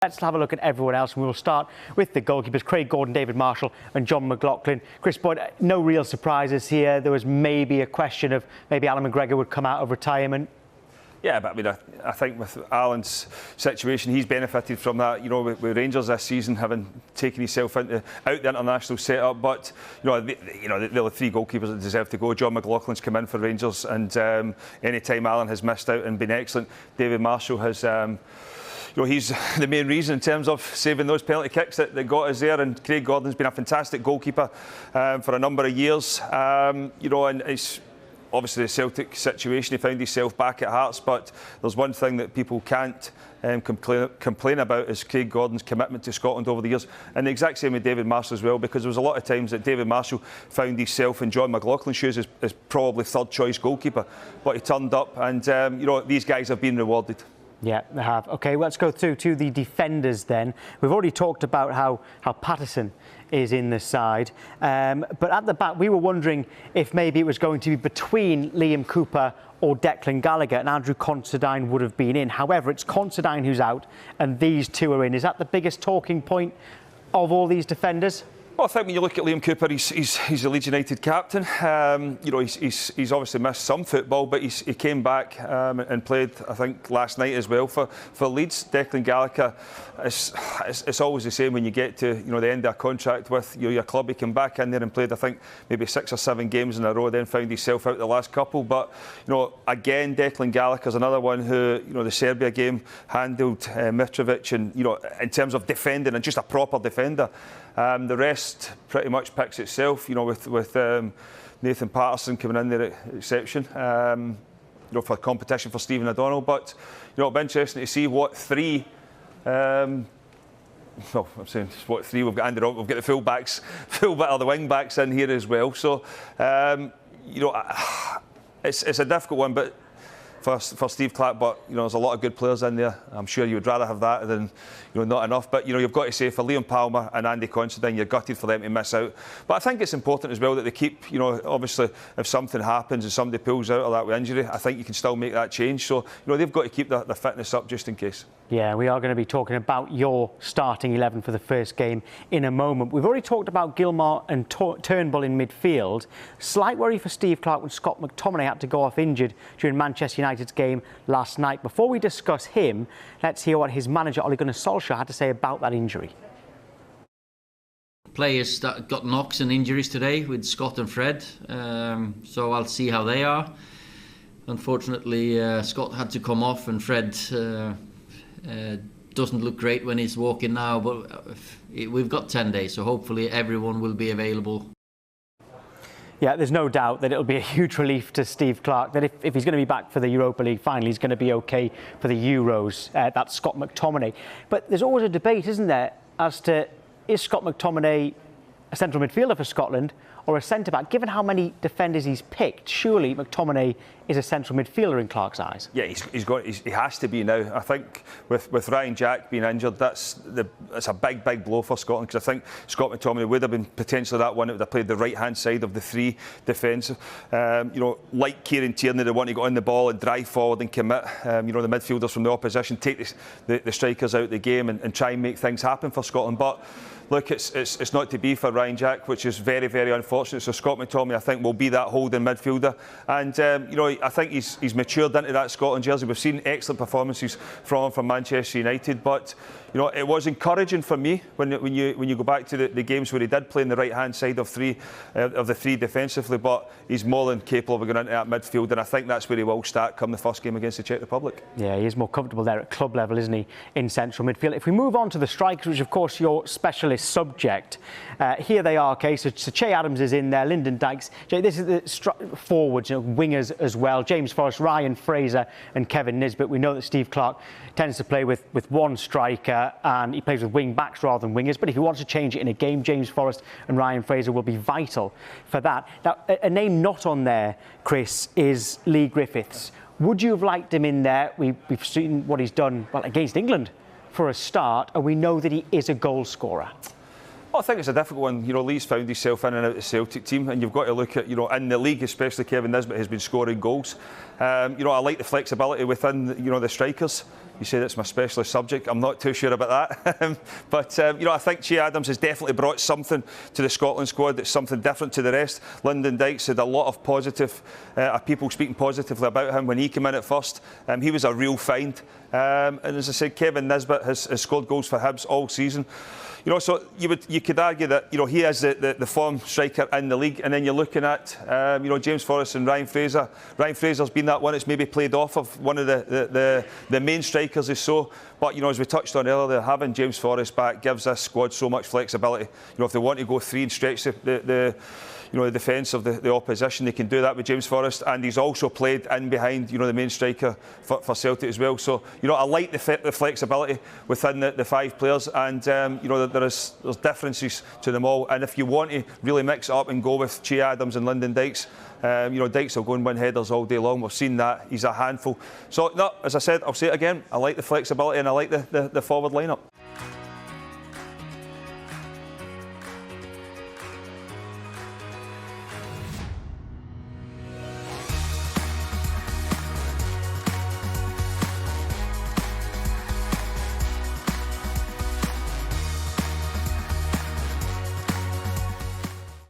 Let's have a look at everyone else, and we'll start with the goalkeepers, Craig Gordon, David Marshall and John McLaughlin. Kris Boyd, no real surprises here. There was maybe a question of maybe Alan McGregor would come out of retirement. Yeah, but I mean, I think with Alan's situation, he's benefited from that. You know, with Rangers this season, having taken himself out the international setup. But there are three goalkeepers that deserve to go. John McLaughlin's come in for Rangers, and any time Alan has missed out and been excellent, David Marshall has. He's the main reason in terms of saving those penalty kicks that got us there. And Craig Gordon's been a fantastic goalkeeper for a number of years. And it's obviously the Celtic situation. He found himself back at Hearts, but there's one thing that people can't complain about is Craig Gordon's commitment to Scotland over the years. And the exact same with David Marshall as well, because there was a lot of times that David Marshall found himself in John McLaughlin's shoes as probably third choice goalkeeper, but he turned up, and these guys have been rewarded. Yeah, they have. OK, let's go through to the defenders then. We've already talked about how Patterson is in the side. But at the back, we were wondering if maybe it was going to be between Liam Cooper or Declan Gallagher, and Andrew Considine would have been in. However, it's Considine who's out and these two are in. Is that the biggest talking point of all these defenders? Well, I think when you look at Liam Cooper, he's a Leeds United captain. He's obviously missed some football, but he came back and played, I think, last night as well for Leeds. Declan Gallagher, it's always the same when you get to the end of a contract with your club. He came back in there and played, I think, maybe 6 or 7 games in a row, then found himself out the last couple. But again, Declan Gallagher's another one who the Serbia game handled Mitrovic, and in terms of defending and just a proper defender. The rest pretty much picks itself, with Nathan Patterson coming in there at exception, for competition for Stephen O'Donnell. But, it'll be interesting to see what three, we've got Andy Rock, we've got the full-backs, or the wing-backs in here as well. So, it's a difficult one, but for Steve Clarke, but there's a lot of good players in there. I'm sure you would rather have that than not enough. But you've got to say, for Liam Palmer and Andy Considine, you're gutted for them to miss out. But I think it's important as well that they keep, obviously if something happens and somebody pulls out of that with injury, I think you can still make that change. So they've got to keep the fitness up just in case. Yeah, we are going to be talking about your starting 11 for the first game in a moment. We've already talked about Gilmour and Turnbull in midfield. Slight worry for Steve Clarke when Scott McTominay had to go off injured during Manchester United's game last night. Before we discuss him, let's hear what his manager Ole Gunnar Solskjaer had to say about that injury. Players that got knocks and injuries today with Scott and Fred, so I'll see how they are. Unfortunately, Scott had to come off, and Fred doesn't look great when he's walking now, but we've got 10 days, so hopefully everyone will be available. Yeah, there's no doubt that it'll be a huge relief to Steve Clarke that if he's going to be back for the Europa League final, he's going to be OK for the Euros. That's Scott McTominay. But there's always a debate, isn't there, as to is Scott McTominay a central midfielder for Scotland or a centre-back? Given how many defenders he's picked, surely McTominay is a central midfielder in Clarke's eyes. Yeah, he has to be now. I think with Ryan Jack being injured, that's a big blow for Scotland, because I think Scott McTominay would have been potentially that one that would have played the right-hand side of the three defensive. Like Kieran Tierney, they want to get on the ball and drive forward and commit. The midfielders from the opposition, take the strikers out of the game and try and make things happen for Scotland. But look, it's not to be for Ryan Jack, which is very, very unfortunate. So Scott McTominay, I think, will be that holding midfielder. And, I think he's matured into that Scotland jersey. We've seen excellent performances from Manchester United. But, it was encouraging for me when you go back to the games where he did play on the right-hand side of the three defensively. But he's more than capable of going into that midfield. And I think that's where he will start come the first game against the Czech Republic. Yeah, he is more comfortable there at club level, isn't he, in central midfield. If we move on to the strikers, which, of course, your specialist subject. Here they are, OK, so Che Adams is in there, Lyndon Dykes. This is the forwards, wingers as well. James Forrest, Ryan Fraser and Kevin Nisbet. We know that Steve Clarke tends to play with one striker and he plays with wing backs rather than wingers. But if he wants to change it in a game, James Forrest and Ryan Fraser will be vital for that. Now, a name not on there, Kris, is Lee Griffiths. Would you have liked him in there? We've seen what he's done against England for a start, and we know that he is a goal scorer. I think it's a difficult one. You know, Lee's found himself in and out of the Celtic team, and you've got to look at, you know, in the league, especially Kevin Nisbet has been scoring goals. You know, I like the flexibility within, you know, the strikers. You say that's my specialist subject. I'm not too sure about that. But, you know, I think Che Adams has definitely brought something to the Scotland squad that's something different to the rest. Lyndon Dykes had a lot of positive, people speaking positively about him when he came in at first. He was a real find. And as I said, Kevin Nisbet has scored goals for Hibs all season. You know, so you could argue that, you know, he is the form striker in the league, and then you're looking at you know, James Forrest and Ryan Fraser. Ryan Fraser's been that one that's maybe played off of one of the main strikers is so. But, you know, as we touched on earlier, having James Forrest back gives this squad so much flexibility. You know, if they want to go three and stretch the you know, the defence of the opposition, they can do that with James Forrest, and he's also played in behind, you know, the main striker for Celtic as well. So, you know, I like the flexibility within the 5 players, and you know, there's differences to them all. And if you want to really mix it up and go with Che Adams and Lyndon Dykes, you know, Dykes will go and win headers all day long. We've seen that. He's a handful. So, no, as I said, I'll say it again, I like the flexibility and I like the forward lineup.